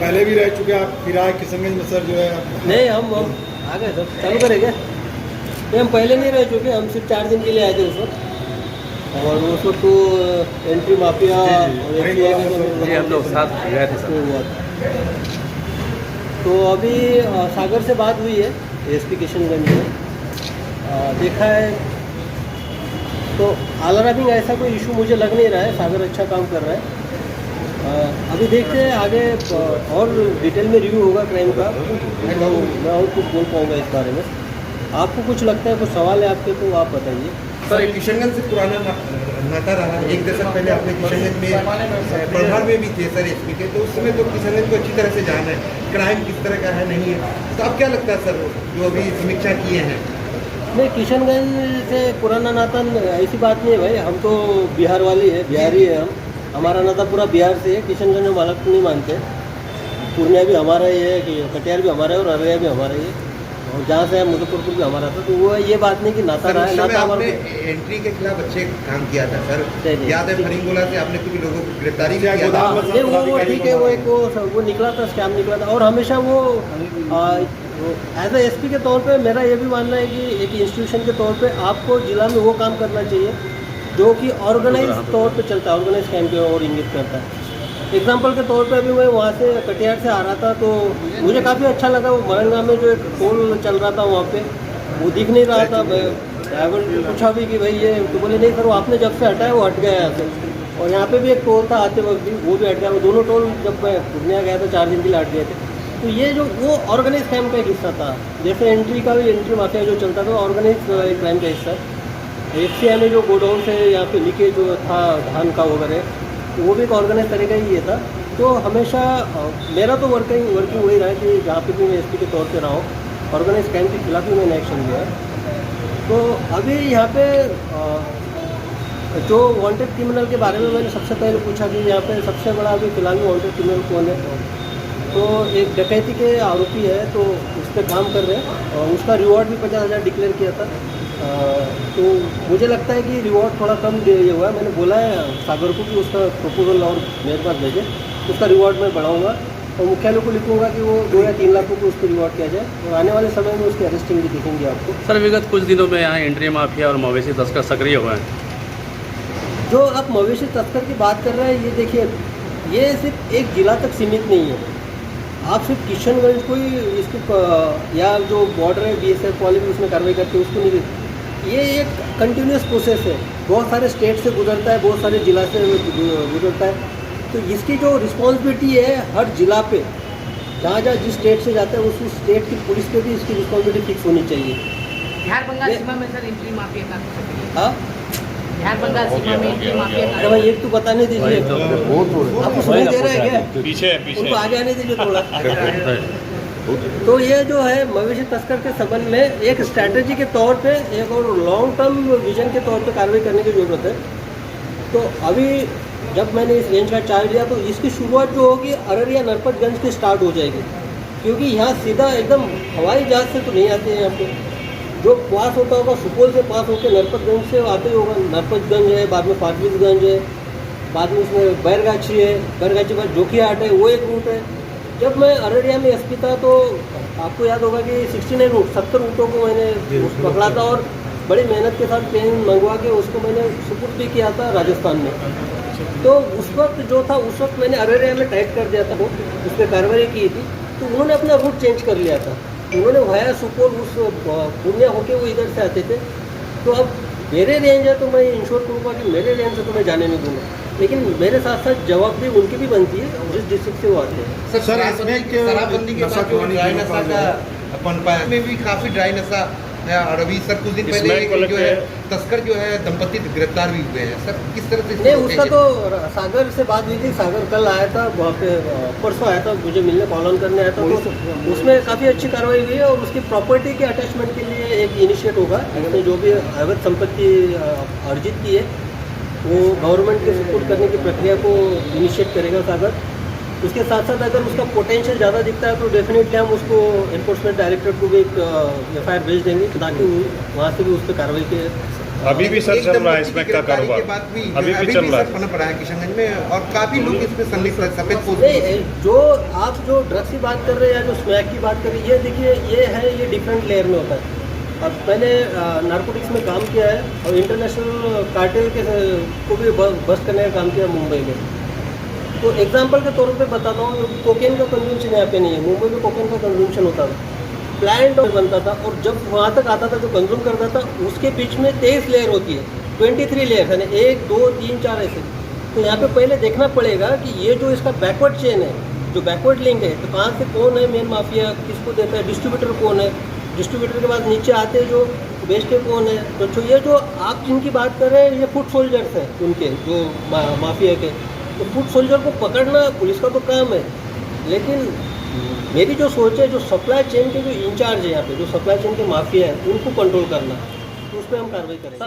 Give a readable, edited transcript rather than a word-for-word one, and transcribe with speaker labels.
Speaker 1: पहले भी रह चुके आप, फिर आए किशनगंज में सर जो है
Speaker 2: नहीं, हम आ गए सर, चालू करेंगे। नहीं, हम पहले नहीं रह चुके, हम सिर्फ 4 दिन के लिए आए थे उस वक्त। और उस वक्त तो एंट्री माफिया और
Speaker 3: हम लोग साथ गए थे सर।
Speaker 2: तो अभी सागर से बात हुई है एसपी किशनगंज में, देखा है तो अलार्मिंग ऐसा कोई इशू मुझे लग नहीं रहा है। सागर अच्छा काम कर रहा है। अभी देखते हैं आगे और डिटेल में रिव्यू होगा क्राइम का, तो मैं और कुछ बोल पाऊँगा इस बारे में। आपको कुछ लगता है, कुछ सवाल है आपके, तो आप बताइए।
Speaker 4: सर, किशनगंज से पुराना नाता रहा है। 1 दशक पहले आपने किशनगंज में प्रभार में भी थे सर एसपी के, तो उस समय तो किशनगंज को अच्छी तरह से जाना है, क्राइम किस तरह का है नहीं है। तो आप क्या लगता है सर, जो अभी समीक्षा किए हैं?
Speaker 2: नहीं, किशनगंज से पुराना नाता ऐसी बात नहीं है भाई, हम तो बिहार वाले हैं, बिहारी है हम। हमारा नाता पूरा बिहार से है। किशनगंज हम अलग नहीं मानते। पूर्णिया भी हमारा ही है, कि कटिहार भी हमारा है और अररिया भी हमारा ही है, और जहाँ से है मुजफ्फरपुर भी हमारा था। तो वो ये बात नहीं कि नाता रहा है। नाता
Speaker 4: आपने एंट्री के खिलाफ अच्छे काम किया था सर, याद है फरिंगोला से आपने कुछ लोगों को गिरफ्तारी भी किया था।
Speaker 2: वो ठीक है, वो निकला था, स्कैम निकला था। और हमेशा वो एज ए एसपी के तौर पे मेरा ये भी मानना है कि एक इंस्टीट्यूशन के तौर पे आपको जिला में वो काम करना चाहिए जो कि ऑर्गेनाइज तौर पे चलता है, ऑर्गेनाइज कैंप की ओर इंगित करता है। एग्जाम्पल के तौर पे अभी मैं वहाँ से कटिहार से आ रहा था, तो मुझे काफ़ी अच्छा लगा। वो मरंगा में जो एक टोल चल रहा था वहाँ पे, वो दिख नहीं रहा था। ड्राइवर ने पूछा भी कि भाई ये, तो बोले नहीं सर, वो आपने जब से हटाया वो हट गया यहाँ से। और यहाँ पे भी एक टोल था आते वक्त भी, वो भी हट गया। वो दोनों टोल जब मैं पूर्णिया गया था 4 दिन के लिए हट गए थे। तो ये जो वो ऑर्गेनाइज क्राइम का एक हिस्सा था। जैसे एंट्री का भी, एंट्री माफिया जो चलता था, ऑर्गेनाइज क्राइम का हिस्सा। एफसीआई में जो गोडाउन से यहाँ पे लीकेज जो था धान का वगैरह, तो वो भी एक ऑर्गेनाइज तरीका ही ये था। तो हमेशा मेरा तो वर्किंग वही रहा है कि जहाँ पे भी मैं एसपी के तौर पे रहा हूँ, ऑर्गेनाइज क्राइम के खिलाफ भी मैंने एक्शन लिया है। तो अभी यहाँ पे जो वांटेड क्रिमिनल के बारे में मैंने सबसे पहले पूछा कि यहाँ पे सबसे बड़ा अभी फिलहाल में वांटेड क्रिमिनल कौन है। तो एक डकैती के आरोपी है, तो उस पर काम कर रहे हैं, और उसका रिवॉर्ड भी 50,000 डिक्लेयर किया था। तो मुझे लगता है कि रिवॉर्ड थोड़ा कम ये हुआ है। मैंने बोला है सागर को कि उसका प्रपोजल और मेरे पास भेजे, उसका रिवॉर्ड मैं बढ़ाऊँगा और मुख्यालय को लिखूँगा कि वो 2 या 3 लाख रुपये उसको रिवॉर्ड किया जाए, और आने वाले समय में उसकी अरेस्टिंग भी दिखेंगे आपको।
Speaker 3: सर, विगत कुछ दिनों में यहाँ एंट्री माफिया और मवेशी तस्कर सक्रिय हुए हैं।
Speaker 2: जो आप मवेशी तस्कर की बात कर रहे हैं, ये देखिए, ये सिर्फ एक जिला तक सीमित नहीं है। आप सिर्फ किशनगंज को ही इसको या जो बॉर्डर है BSF वाले भी उसमें कार्रवाई करते हैं, उसको नहीं। ये एक कंटिन्यूस प्रोसेस है, बहुत सारे स्टेट से गुजरता है, बहुत सारे जिला से गुजरता है। तो इसकी जो रिस्पॉन्सिबिलिटी है हर जिला पे, जहाँ जिस स्टेट से जाता है उस स्टेट की पुलिस पे भी इसकी रिस्पॉन्सिबिलिटी फिक्स होनी चाहिए।
Speaker 5: बिहार बंगाल सीमा में सर एंट्री माफिया का,
Speaker 2: हाँ,
Speaker 5: बिहार बंगाल सीमा में एंट्री माफिया का।
Speaker 2: अरे भाई एक तो बताने दीजिए, आपको सुनाई दे रहा है क्या?
Speaker 3: पीछे
Speaker 2: उनको आगे आने दीजिए थोड़ा। तो ये जो है मवेशी तस्कर के संबंध में एक स्ट्रैटेजी के तौर पे, एक और लॉन्ग टर्म विजन के तौर पे कार्रवाई करने की ज़रूरत है। तो अभी जब मैंने इस रेंज का चार्ज लिया, तो इसकी शुरुआत जो होगी अररिया नरपतगंज से स्टार्ट हो जाएगी, क्योंकि यहाँ सीधा एकदम हवाई जहाज से तो नहीं आते हैं। यहाँ पे जो पास होता होगा सुपौल से पास होकर नरपतगंज से आते ही होगा। नरपतगंज है, बाद में फारबिसगंज है, बाद में उसमें बैरगाछी है, बैरगाछी बाद जोखियाहाट है, वो एक रूट है। जब मैं अररिया में एसपी था तो आपको याद होगा कि 69 रूट 70 रूटों को मैंने पकड़ा था, और बड़ी मेहनत के साथ ट्रेन मंगवा के उसको मैंने सुपुर्द भी किया था राजस्थान में। तो उस वक्त जो था, उस वक्त मैंने अररिया में टाइट कर दिया था, वो उस पर कार्रवाई की थी। तो उन्होंने अपना रूट चेंज कर लिया था, उन्होंने वाया सुपौल उस पूर्णिया होके वो इधर से आते थे। तो अब मेरे रेंज है तो मैं इंश्योर करूँगा कि मेरे रेंज से तो मैं जाने नहीं दूँगा, लेकिन मेरे साथ साथ जवाबदेही उनकी भी बनती है जिस डिस्ट्रिक्ट से वो आते हैं।
Speaker 4: सर, शराबबंदी के बाद जो ड्राई नशा का पनपा में भी काफ़ी ड्राई नशा है, और अभी सर कुछ दिन पहले जो है तस्कर जो है दंपति गिरफ्तार भी हुए हैं। सर, किस तरह से?
Speaker 2: नहीं, उसका तो सागर से बात हुई थी। सागर कल आया था, वहाँ पे परसों आया था मुझे मिलने, कॉल ऑन करने आया था। तो उसमें काफ़ी अच्छी कार्रवाई हुई है, और उसकी प्रॉपर्टी के अटैचमेंट के लिए एक इनिशिएट होगा। उसने जो भी अवैध संपत्ति अर्जित की है वो गवर्नमेंट के सपोर्ट करने की प्रक्रिया को इनिशिएट करेगा सागर। उसके साथ साथ अगर उसका पोटेंशियल ज़्यादा दिखता है तो डेफिनेटली हम उसको एनफोर्समेंट डायरेक्टरेट को भी एक FIR भेज देंगे, ताकि वहाँ से भी उस पर कार्रवाई के
Speaker 6: अभी भी सर
Speaker 4: एकदम
Speaker 6: चल रहा है
Speaker 4: की
Speaker 6: इसमें का
Speaker 4: गिरफ्तारी
Speaker 6: कारोबार
Speaker 4: के बाद भी
Speaker 6: अभी भी
Speaker 4: अभी
Speaker 6: चल
Speaker 4: भी
Speaker 6: रहा
Speaker 4: सर
Speaker 6: है।
Speaker 4: पनप रहा है किशनगंज में और काफी लोग इसमें संलिप्त है सफेद पोस्ट
Speaker 2: नहीं, जो आप जो ड्रग्स की बात कर रहे हैं या जो स्मैक की बात कर रहे हैं, ये देखिए ये डिफरेंट लेयर में होता है। अब मैंने नारकोटिक्स में काम किया है और इंटरनेशनल कार्टेल के को भी बस्ट करने का काम किया मुंबई में। तो एग्जांपल के तौर पे बताता हूँ, कोकेन का कंजम्पशन यहाँ पे नहीं है। मुंबई में कोकेन का कंजम्पशन होता था, प्लांट बनता था, और जब वहाँ तक आता था जो कंज्यूम करता था उसके बीच में 23 लेयर होती है, 23 लेयर यानी 1 2 3 4 ऐसे। तो यहाँ पे पहले देखना पड़ेगा कि ये जो इसका बैकवर्ड चेन है, जो बैकवर्ड लिंक है, तो कहाँ से कौन है मेन माफिया, किसको देता है, डिस्ट्रीब्यूटर कौन है, डिस्ट्रीब्यूटर के बाद नीचे आते हैं जो बेचते कौन है। तो ये जो आप जिनकी बात कर रहे हैं ये फुट सोल्जर्स हैं उनके, जो माफिया के। तो फुट सोल्जर को पकड़ना पुलिस का तो काम है, लेकिन मेरी जो सोच है, जो सप्लाई चेन के जो इंचार्ज है यहाँ पे, जो सप्लाई चेन के माफिया है, उनको कंट्रोल करना, तो उस पर हम कार्रवाई करेंगे।